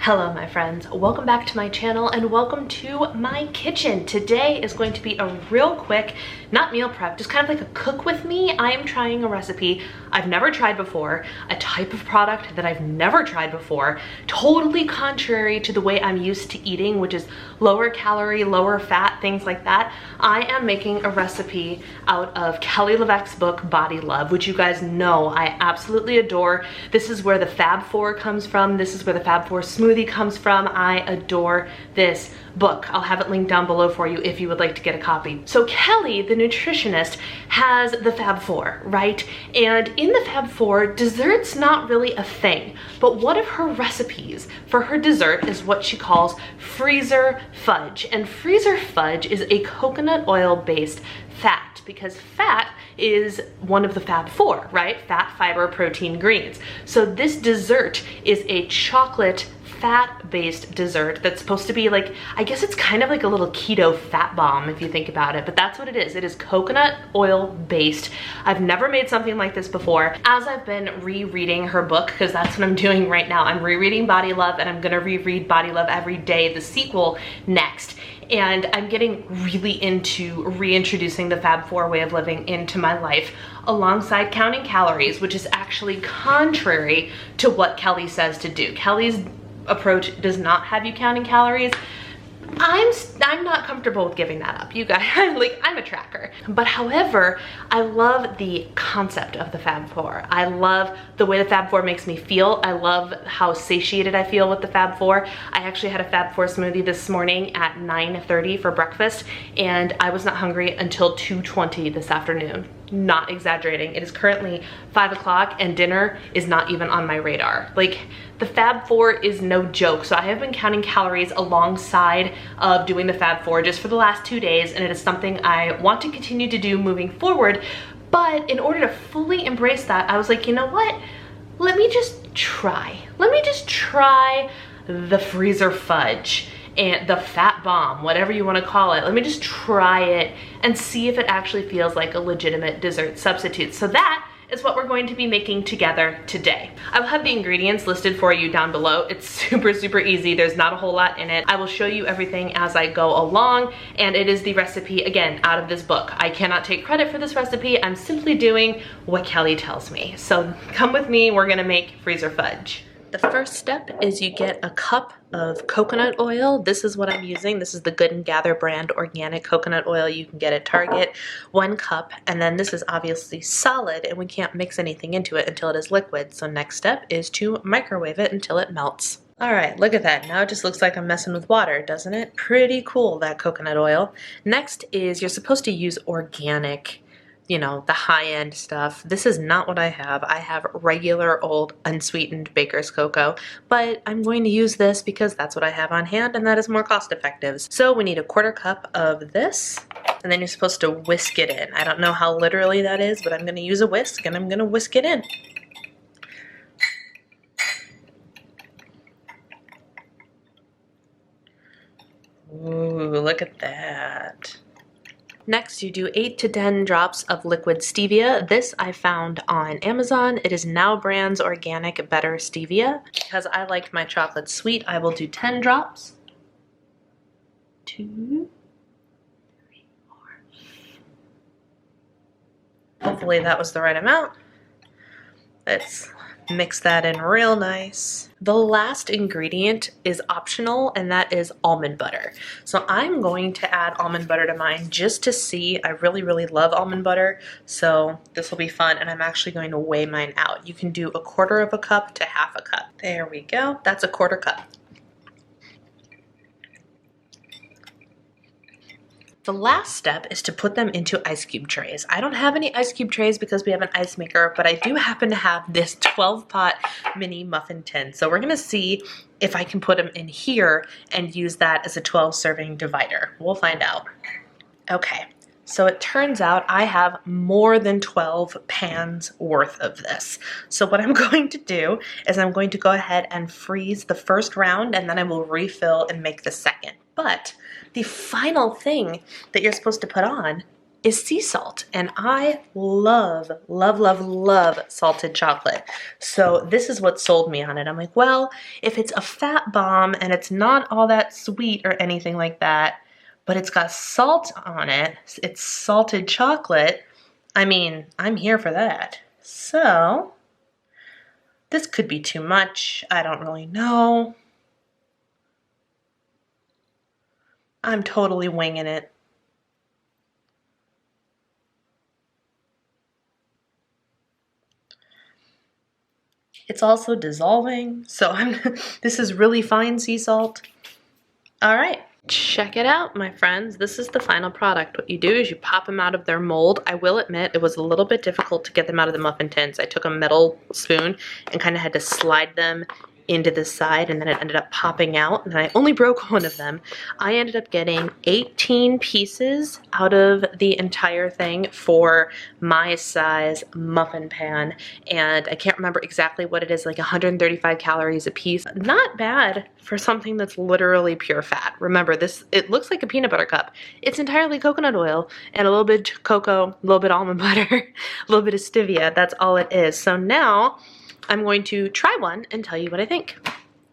Hello my friends, welcome back to my channel and welcome to my kitchen. Today is going to be a real quick, not meal prep, just kind of like a cook with me. I am trying a recipe I've never tried before, a type of product that I've never tried before, totally contrary to the way I'm used to eating, which is lower calorie, lower fat, things like that. I am making a recipe out of LeVeque's book, Body Love, which you guys know I absolutely adore. This is where the Fab Four comes from. This is where the Fab Four smoothie comes from. I adore this book. I'll have it linked down below for you if you would like to get a copy. So Kelly, the nutritionist, has the Fab Four, right? And in the Fab Four, dessert's not really a thing, but one of her recipes for her dessert is what she calls freezer fudge. And freezer fudge is a coconut oil based fat, because fat is one of the Fab Four, right? Fat, fiber, protein, greens. So this dessert is a chocolate fat-based dessert that's supposed to be like, I guess it's kind of like a little keto fat bomb if you think about it, but that's what it is. It is coconut oil based. I've never made something like this before. As I've been rereading her book, because that's what I'm doing right now, I'm rereading Body Love and I'm gonna reread Body Love every day, the sequel next. And I'm getting really into reintroducing the Fab Four way of living into my life alongside counting calories, which is actually contrary to what Kelly says to do. Kelly's approach does not have you counting calories. I'm not comfortable with giving that up. You guys, I'm a tracker. But however, I love the concept of the Fab Four. I love the way the Fab Four makes me feel. I love how satiated I feel with the Fab Four. I actually had a Fab Four smoothie this morning at 9:30 for breakfast, and I was not hungry until 2:20 this afternoon. Not exaggerating. It is currently 5 o'clock and dinner is not even on my radar. Like, the Fab Four is no joke. So I have been counting calories alongside of doing the Fab Four just for the last 2 days, and it is something I want to continue to do moving forward. But in order to fully embrace that, I was like, you know what? Let me just try. Let me just try the freezer fudge and the fat bomb, whatever you want to call it. Let me just try it and see if it actually feels like a legitimate dessert substitute. So that is what we're going to be making together today. I will have the ingredients listed for you down below. It's super, super easy. There's not a whole lot in it. I will show you everything as I go along, and it is the recipe, again, out of this book. I cannot take credit for this recipe. I'm simply doing what Kelly tells me. So come with me, we're gonna make freezer fudge. The first step is you get a cup of coconut oil. This is what I'm using. This is the Good & Gather brand organic coconut oil you can get at Target. 1 cup, and then this is obviously solid and we can't mix anything into it until it is liquid. So next step is to microwave it until it melts. All right, look at that. Now it just looks like I'm messing with water, doesn't it? Pretty cool, that coconut oil. Next is you're supposed to use organic, you know, the high-end stuff. This is not what I have. I have regular old unsweetened baker's cocoa, but I'm going to use this because that's what I have on hand and that is more cost effective. So we need a 1/4 cup of this, and then you're supposed to whisk it in. I don't know how literally that is, but I'm gonna use a whisk and I'm gonna whisk it in. Ooh, look at that. Next, you do 8 to 10 drops of liquid stevia. This I found on Amazon. It is Now Brand's Organic Better Stevia. Because I like my chocolate sweet, I will do 10 drops. 2, 3, 4. Hopefully that was the right amount. Let's mix that in real nice. The last ingredient is optional, and that is almond butter. So I'm going to add almond butter to mine just to see. I really, really love almond butter, so this will be fun, and I'm actually going to weigh mine out. You can do 1/4 cup to 1/2 cup. There we go. That's 1/4 cup. The last step is to put them into ice cube trays. I don't have any ice cube trays because we have an ice maker, but I do happen to have this 12-pot mini muffin tin. So we're gonna see if I can put them in here and use that as a 12-serving divider. We'll find out. Okay, so it turns out I have more than 12 pans worth of this. So what I'm going to do is I'm going to go ahead and freeze the first round, and then I will refill and make the second. But the final thing that you're supposed to put on is sea salt. And I love, love, love, love salted chocolate. So this is what sold me on it. I'm like, well, if it's a fat bomb and it's not all that sweet or anything like that, but it's got salt on it, it's salted chocolate, I mean, I'm here for that. So this could be too much. I don't really know. I'm totally winging it. It's also dissolving, so this is really fine sea salt. All right, check it out, my friends. This is the final product. What you do is you pop them out of their mold. I will admit it was a little bit difficult to get them out of the muffin tins. I took a metal spoon and kind of had to slide them into the side, and then it ended up popping out, and I only broke one of them. I ended up getting 18 pieces out of the entire thing for my size muffin pan, and I can't remember exactly what it is, like 135 calories a piece. Not bad for something that's literally pure fat. Remember, this, it looks like a peanut butter cup. It's entirely coconut oil and a little bit cocoa, a little bit almond butter, a little bit of stevia. That's all it is. So now I'm going to try one and tell you what I think.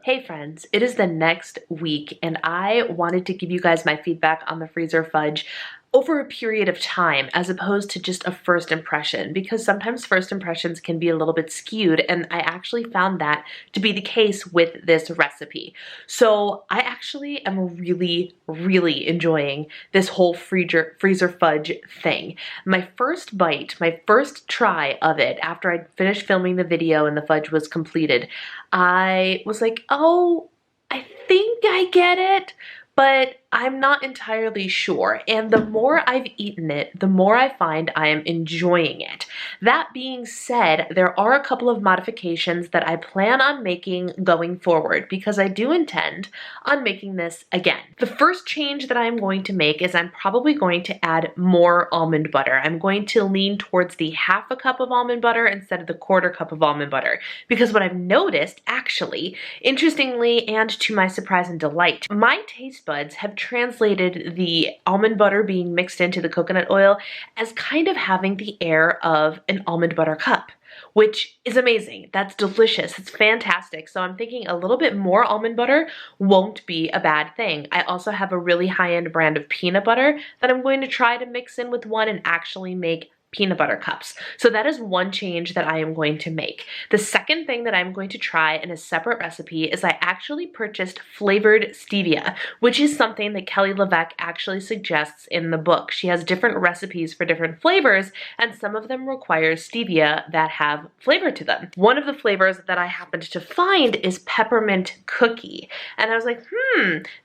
Hey friends, it is the next week and I wanted to give you guys my feedback on the freezer fudge over a period of time as opposed to just a first impression, because sometimes first impressions can be a little bit skewed, and I actually found that to be the case with this recipe. So I actually am really, really enjoying this whole freezer fudge thing. My first bite, my first try of it after I'd finished filming the video and the fudge was completed, I was like, oh, I think I get it, but I'm not entirely sure. And the more I've eaten it, the more I find I am enjoying it. That being said, there are a couple of modifications that I plan on making going forward, because I do intend on making this again. The first change that I'm going to make is I'm probably going to add more almond butter. I'm going to lean towards the half a cup of almond butter instead of the quarter cup of almond butter, because what I've noticed, actually, interestingly and to my surprise and delight, my taste buds have translated the almond butter being mixed into the coconut oil as kind of having the air of an almond butter cup, which is amazing. That's delicious. It's fantastic. So I'm thinking a little bit more almond butter won't be a bad thing. I also have a really high-end brand of peanut butter that I'm going to try to mix in with one and actually make peanut butter cups. So that is one change that I am going to make. The second thing that I'm going to try in a separate recipe is I actually purchased flavored stevia, which is something that Kelly LeVeque actually suggests in the book. She has different recipes for different flavors, and some of them require stevia that have flavor to them. One of the flavors that I happened to find is peppermint cookie. And I was like,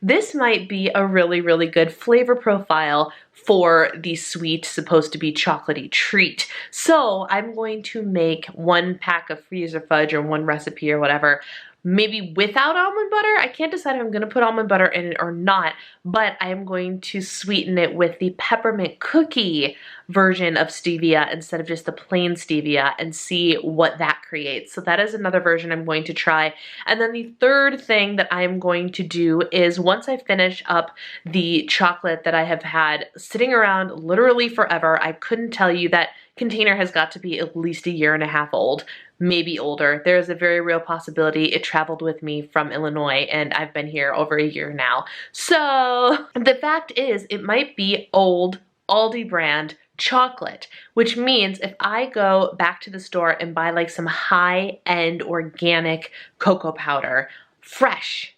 this might be a really, really good flavor profile for the sweet, supposed to be chocolatey treat. So I'm going to make one pack of freezer fudge or one recipe or whatever, maybe without almond butter. I can't decide if I'm going to put almond butter in it or not, but I am going to sweeten it with the peppermint cookie version of stevia instead of just the plain stevia and see what that creates. So that is another version I'm going to try. And then the third thing that I am going to do is once I finish up the chocolate that I have had sitting around literally forever, I couldn't tell you, that container has got to be at least 1.5 years old, maybe older. There is a very real possibility it traveled with me from Illinois and I've been here over 1 year now. So the fact is, it might be old Aldi brand chocolate, which means if I go back to the store and buy like some high-end organic cocoa powder, fresh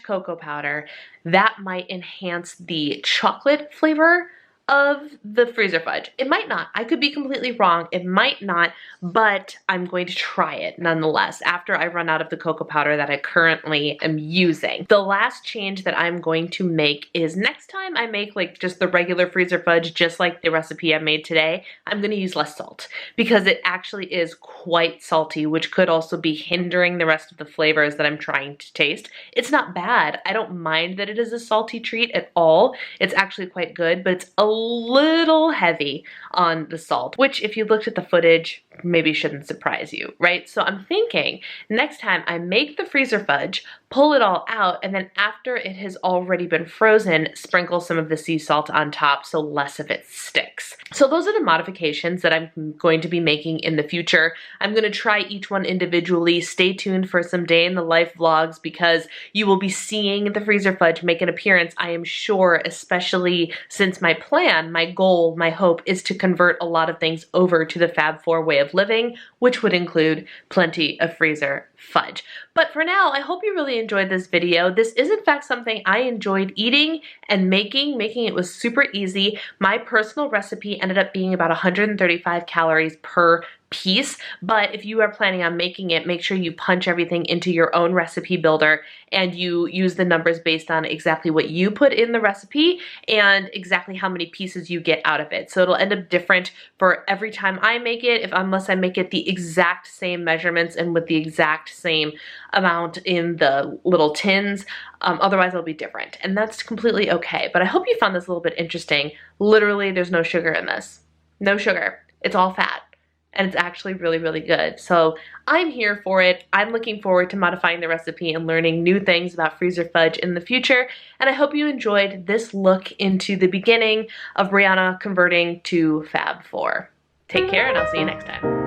cocoa powder, that might enhance the chocolate flavor of the freezer fudge. It might not. I could be completely wrong. It might not, but I'm going to try it nonetheless after I run out of the cocoa powder that I currently am using. The last change that I'm going to make is next time I make like just the regular freezer fudge, just like the recipe I made today, I'm going to use less salt because it actually is quite salty, which could also be hindering the rest of the flavors that I'm trying to taste. It's not bad. I don't mind that it is a salty treat at all. It's actually quite good, but it's a little heavy on the salt, which if you looked at the footage, maybe shouldn't surprise you, right? So I'm thinking next time I make the freezer fudge, pull it all out, and then after it has already been frozen, sprinkle some of the sea salt on top so less of it sticks. So those are the modifications that I'm going to be making in the future. I'm going to try each one individually. Stay tuned for some day in the life vlogs because you will be seeing the freezer fudge make an appearance, I am sure, especially since my plan, my goal, my hope is to convert a lot of things over to the Fab 4 way of living, which would include plenty of freezer fudge. But for now, I hope you really enjoyed this video. This is in fact something I enjoyed eating and making. Making it was super easy. My personal recipe ended up being about 135 calories per piece, but if you are planning on making it, make sure you punch everything into your own recipe builder and you use the numbers based on exactly what you put in the recipe and exactly how many pieces you get out of it. So it'll end up different for every time I make it, unless I make it the exact same measurements and with the exact same amount in the little tins. Otherwise it'll be different, and that's completely okay. But I hope you found this a little bit interesting. Literally, there's no sugar in this. No sugar. It's all fat. And it's actually really, really good. So I'm here for it. I'm looking forward to modifying the recipe and learning new things about freezer fudge in the future. And I hope you enjoyed this look into the beginning of Brianna converting to Fab 4. Take care, and I'll see you next time.